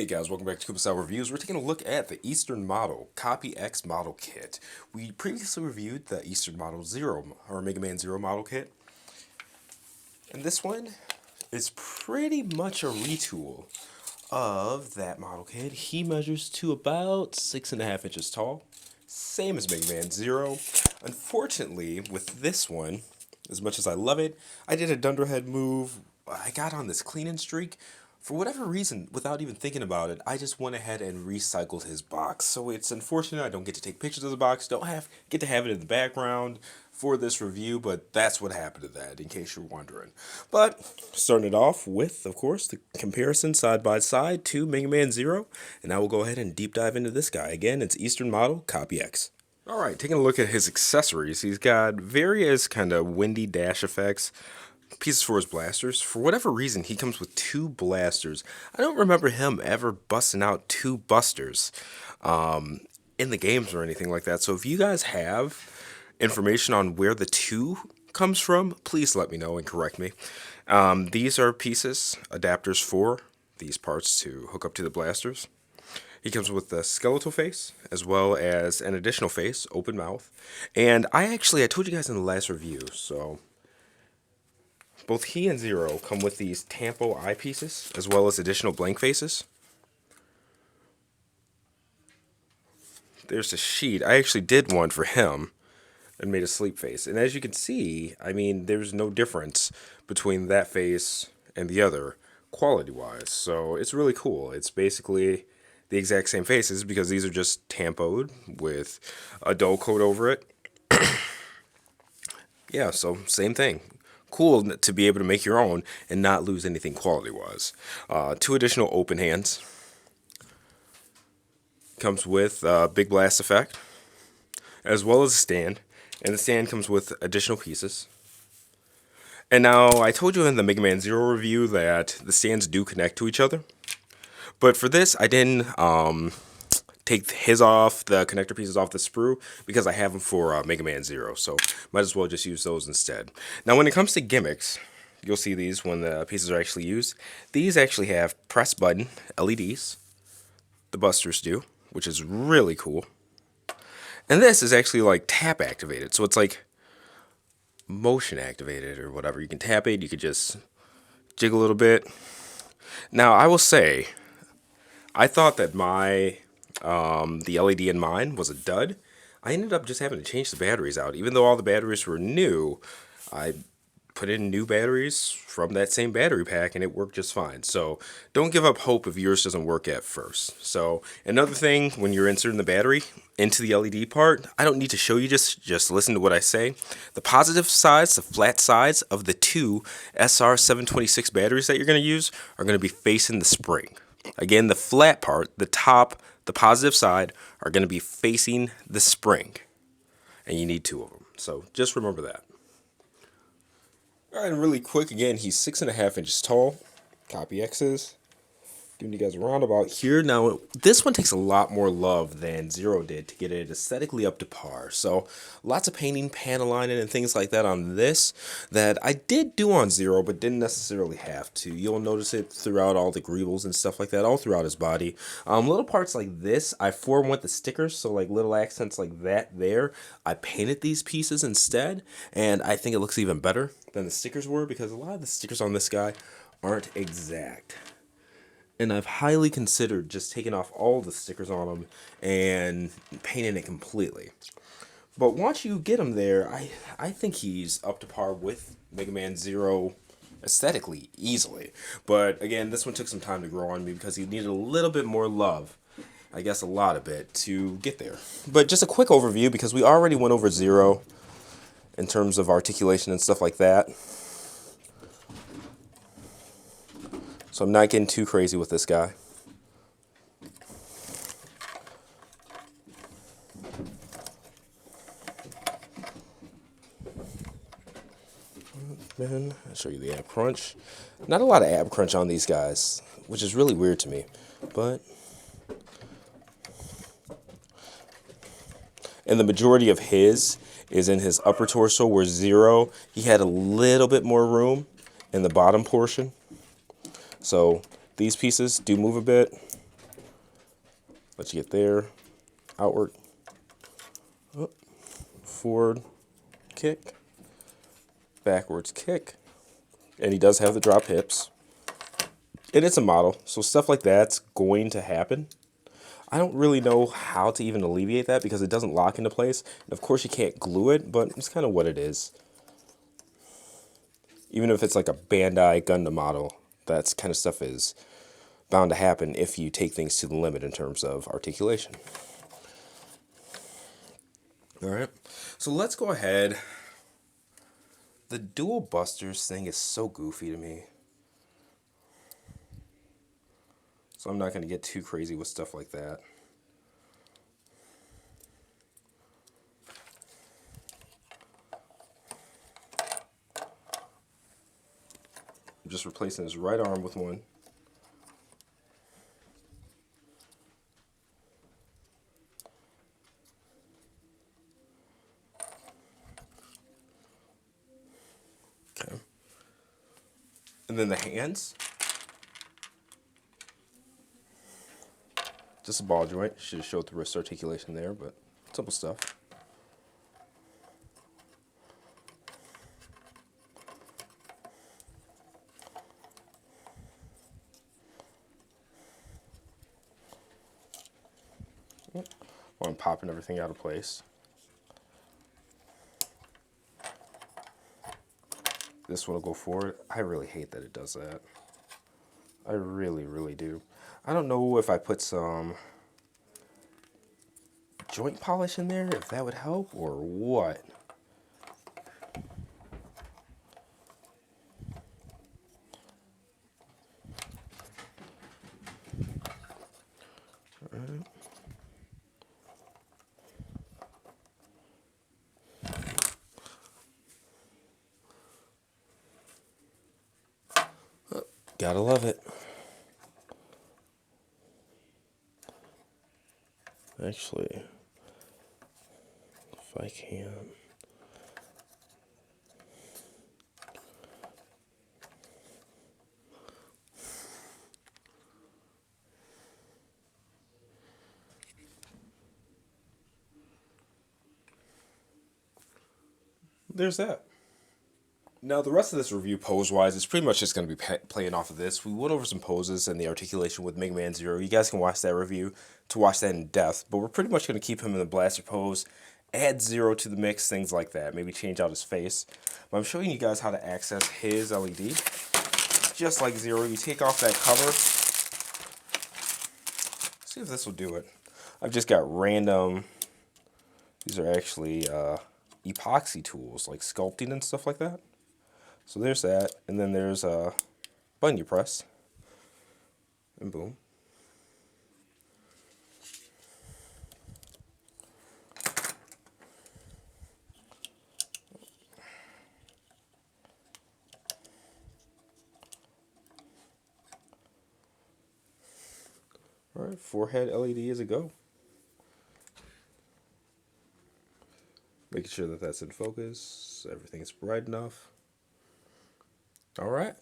Hey guys, welcome back to Kuma Reviews. We're taking a look at the Eastern Model Copy X model kit. We previously reviewed the Eastern Model Zero or Mega Man Zero model kit. And this one is pretty much a retool of that model kit. He measures to about 6.5 inches tall. Same as Mega Man Zero. Unfortunately, with this one, as much as I love it, I did a dunderhead move. I got on this cleaning streak. For whatever reason, without even thinking about it, I just went ahead and recycled his box. So it's unfortunate I don't get to take pictures of the box, get to have it in the background for this review, but that's what happened to that, in case you're wondering. But starting it off with, of course, the comparison side by side to Mega Man Zero, and I will go ahead and deep dive into this guy. Again, it's Eastern Model Copy X. Alright, taking a look at his accessories, he's got various kind of windy dash effects, pieces for his blasters. For whatever reason, he comes with two blasters. I don't remember him ever busting out two busters in the games or anything like that. So if you guys have information on where the two comes from, please let me know and correct me. These are pieces, adapters for these parts to hook up to the blasters. He comes with the skeletal face, as well as an additional face, open mouth. And I told you guys in the last review, so both he and Zero come with these tampo eyepieces, as well as additional blank faces. There's a sheet. I actually did one for him and made a sleep face. And as you can see, I mean, there's no difference between that face and the other, quality-wise. So it's really cool. It's basically the exact same faces because these are just tampoed with a dull coat over it. Yeah, so same thing. Cool to be able to make your own and not lose anything quality-wise. Two additional open hands. Comes with a big blast effect, as well as a stand. And the stand comes with additional pieces. And now, I told you in the Mega Man Zero review that the stands do connect to each other. But for this, I didn't take the connector pieces off the sprue because I have them for Mega Man Zero, so might as well just use those instead. Now when it comes to gimmicks, you'll see these when the pieces are actually used. These actually have press button LEDs, the busters do, which is really cool. And this is actually like tap activated, so it's like motion activated or whatever. You can tap it, you could just jiggle a little bit. Now I will say, I thought that the LED in mine was a dud. I ended up just having to change the batteries out. Even though all the batteries were new, I put in new batteries from that same battery pack and it worked just fine. So don't give up hope if yours doesn't work at first. So another thing, when you're inserting the battery into the LED part, I don't need to show you, just listen to what I say. The positive sides, the flat sides of the two SR726 batteries that you're going to use are going to be facing the spring. Again, the flat part, the top, the positive side, are going to be facing the spring. And you need two of them. So just remember that. Alright, and really quick, again, he's 6.5 inches tall. Copy X is. Giving you guys a roundabout here. Now, this one takes a lot more love than Zero did to get it aesthetically up to par. So, lots of painting, panel lining, and things like that on this that I did do on Zero, but didn't necessarily have to. You'll notice it throughout all the greebles and stuff like that, all throughout his body. Little parts like this, I formed with the stickers, so like little accents like that there. I painted these pieces instead, and I think it looks even better than the stickers were because a lot of the stickers on this guy aren't exact. And I've highly considered just taking off all the stickers on them and painting it completely. But once you get him there, I think he's up to par with Mega Man Zero aesthetically, easily. But again, this one took some time to grow on me because he needed a little bit more love. I guess a lot of it to get there. But just a quick overview because we already went over Zero in terms of articulation and stuff like that. So I'm not getting too crazy with this guy. Then I'll show you the ab crunch. Not a lot of ab crunch on these guys, which is really weird to me. But and the majority of his is in his upper torso, where Zero, he had a little bit more room in the bottom portion. So these pieces do move a bit. Let's get there. Outward. Forward kick. Backwards kick. And he does have the drop hips. And it's a model, so stuff like that's going to happen. I don't really know how to even alleviate that because it doesn't lock into place. And of course you can't glue it, but it's kind of what it is. Even if it's like a Bandai Gundam model, that kind of stuff is bound to happen if you take things to the limit in terms of articulation. Alright, so let's go ahead. The dual busters thing is so goofy to me. So I'm not going to get too crazy with stuff like that. I'm just replacing his right arm with one. Okay. And then the hands. Just a ball joint. Should have showed the wrist articulation there, but simple stuff. While I'm popping everything out of place. This one will go forward. I really hate that it does that. I really, really do. I don't know if I put some joint polish in there, if that would help, or what. Alright. Oh, gotta love it. Actually, if I can. There's that. Now, the rest of this review, pose-wise, is pretty much just going to be playing off of this. We went over some poses and the articulation with Mega Man Zero. You guys can watch that review to watch that in depth, but we're pretty much going to keep him in the blaster pose, add Zero to the mix, things like that. Maybe change out his face. But I'm showing you guys how to access his LED. Just like Zero, you take off that cover. See if this will do it. I've just got random, these are actually epoxy tools, like sculpting and stuff like that. So there's that, and then there's a button you press, and boom. Alright, forehead LED is a go. Making sure that that's in focus, everything is bright enough. Alright.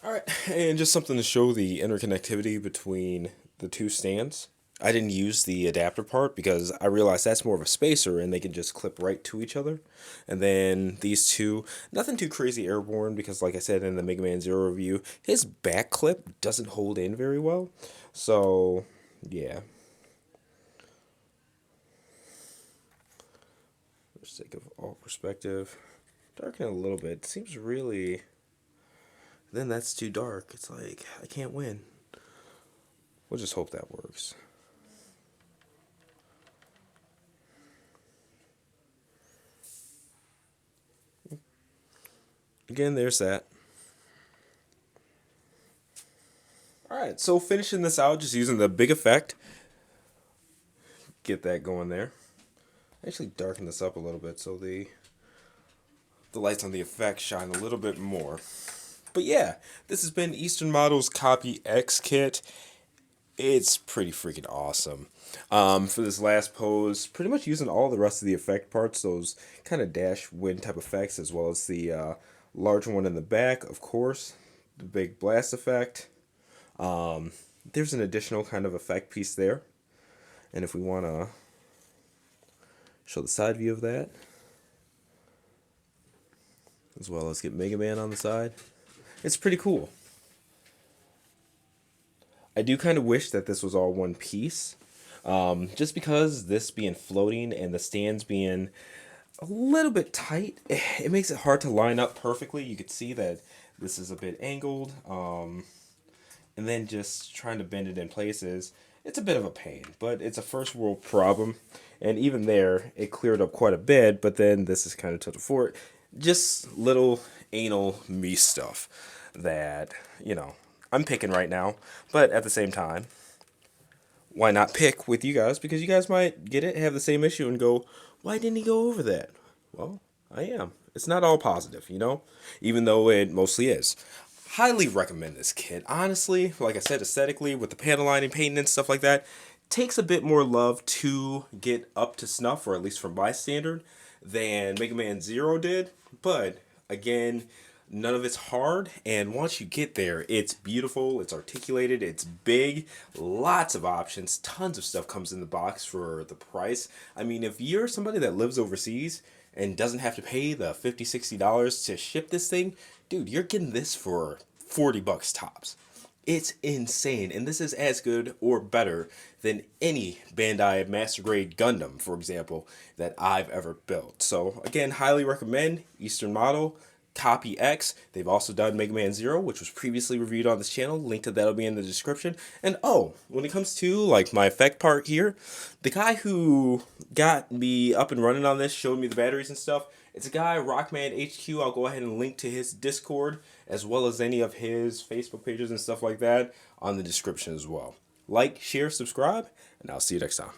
Alright, and just something to show the interconnectivity between the two stands. I didn't use the adapter part because I realized that's more of a spacer and they can just clip right to each other. And then these two, nothing too crazy airborne because like I said in the Mega Man Zero review, his back clip doesn't hold in very well. So, yeah. For the sake of all perspective, darken it a little bit. It seems really... Then that's too dark. It's like, I can't win. We'll just hope that works. Again, there's that. Alright, so finishing this out, just using the big effect. Get that going there. Actually darken this up a little bit so the lights on the effect shine a little bit more. But yeah, this has been Eastern Models Copy X Kit. It's pretty freaking awesome. For this last pose, pretty much using all the rest of the effect parts, those kind of dash wind type effects, as well as the large one in the back, of course, the big blast effect. there's an additional kind of effect piece there. And if we want to show the side view of that, as well as get Mega Man on the side, it's pretty cool. I do kind of wish that this was all one piece, just because this being floating and the stands being a little bit tight, it makes it hard to line up perfectly. You could see that this is a bit angled, and then just trying to bend it in places, it's a bit of a pain, but it's a first world problem. And even there, it cleared up quite a bit, but then this is kind of to the fort. Just little anal me stuff that, I'm picking right now. But at the same time, why not pick with you guys? Because you guys might get it, have the same issue, and go, why didn't he go over that? Well, I am. It's not all positive, even though it mostly is. Highly recommend this kit. Honestly, like I said, aesthetically, with the panel lining, painting, and stuff like that, takes a bit more love to get up to snuff, or at least from my standard, than Mega Man Zero did. But again, none of it's hard, and once you get there, it's beautiful, it's articulated, it's big, lots of options, tons of stuff comes in the box for the price. I mean, if you're somebody that lives overseas and doesn't have to pay the $50, $60 to ship this thing, dude, you're getting this for $40 tops. It's insane, and this is as good or better than any Bandai Master Grade Gundam, for example, that I've ever built. So again, highly recommend Eastern Model, Copy X. They've also done Mega Man Zero, which was previously reviewed on this channel. Link to that'll be in the description. And when it comes to like my effect part here, the guy who got me up and running on this, showed me the batteries and stuff, it's a guy, Rockman HQ. I'll go ahead and link to his Discord, as well as any of his Facebook pages and stuff like that, on the description as well. Like, share, subscribe, and I'll see you next time.